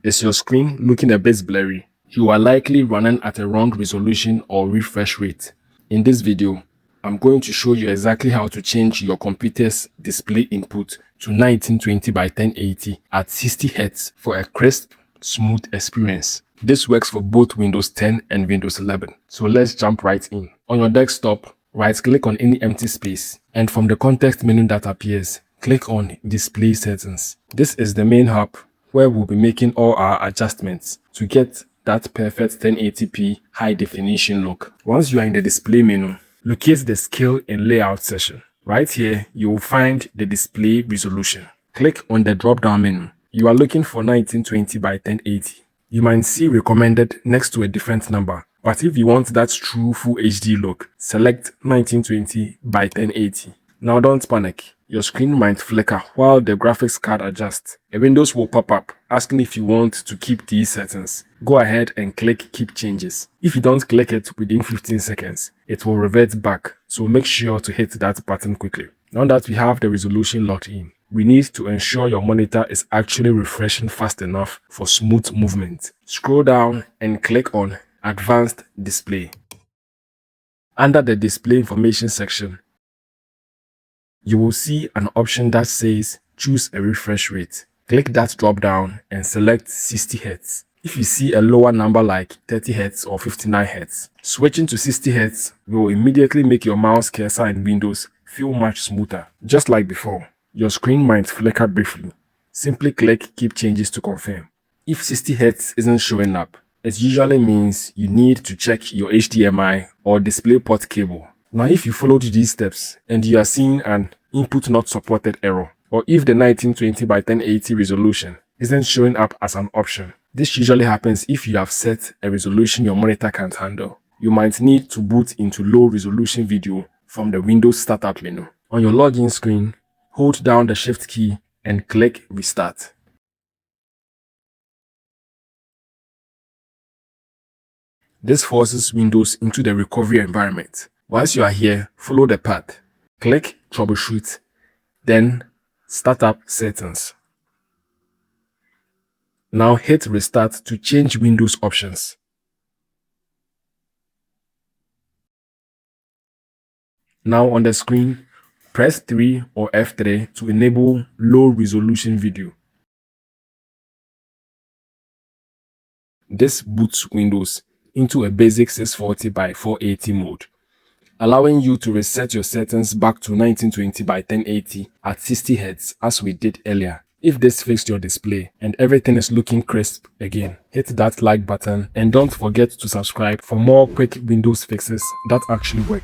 Is your screen looking a bit blurry? You are likely running at a wrong resolution or refresh rate. In this video, I'm going to show you exactly how to change your computer's display input to 1920 by 1080 at 60 Hz for a crisp, smooth experience. This works for both Windows 10 and Windows 11. So let's jump right in. On your desktop, right-click on any empty space, and from the context menu that appears, click on Display Settings. This is the main hub where we'll be making all our adjustments to get that perfect 1080p high definition look. Once you are in the display menu, locate the Scale and Layout section. Right here, you will find the display resolution. Click on the drop-down menu. You are looking for 1920 by 1080. You might see recommended next to a different number, but if you want that true full HD look, select 1920 by 1080. Now don't panic. Your screen might flicker while the graphics card adjusts. A window will pop up asking if you want to keep these settings. Go ahead and click Keep Changes. If you don't click it within 15 seconds, it will revert back, so make sure to hit that button quickly. Now that we have the resolution locked in, we need to ensure your monitor is actually refreshing fast enough for smooth movement. Scroll down and click on Advanced Display. Under the Display Information section, you will see an option that says Choose a refresh rate. Click that drop down and select 60 Hz. If you see a lower number like 30 Hz or 59 Hz, switching to 60 Hz will immediately make your mouse cursor in Windows feel much smoother. Just like before, your screen might flicker briefly. Simply click Keep Changes to confirm. If 60 Hz isn't showing up, it usually means you need to check your HDMI or DisplayPort cable. Now, if you followed these steps and you are seeing an input not supported error, or if the 1920 by 1080 resolution isn't showing up as an option, this usually happens if you have set a resolution your monitor can't handle. You might need to boot into low resolution video from the Windows Startup menu. On your login screen, hold down the Shift key and click Restart. This forces Windows into the recovery environment. Once you are here, follow the path. Click Troubleshoot, then Startup Settings. Now hit Restart to change Windows options. Now on the screen, press 3 or F3 to enable low resolution video. This boots Windows into a basic 640 by 480 mode, allowing you to reset your settings back to 1920 by 1080 at 60 Hz as we did earlier. If this fixed your display and everything is looking crisp again, hit that like button and don't forget to subscribe for more quick Windows fixes that actually work.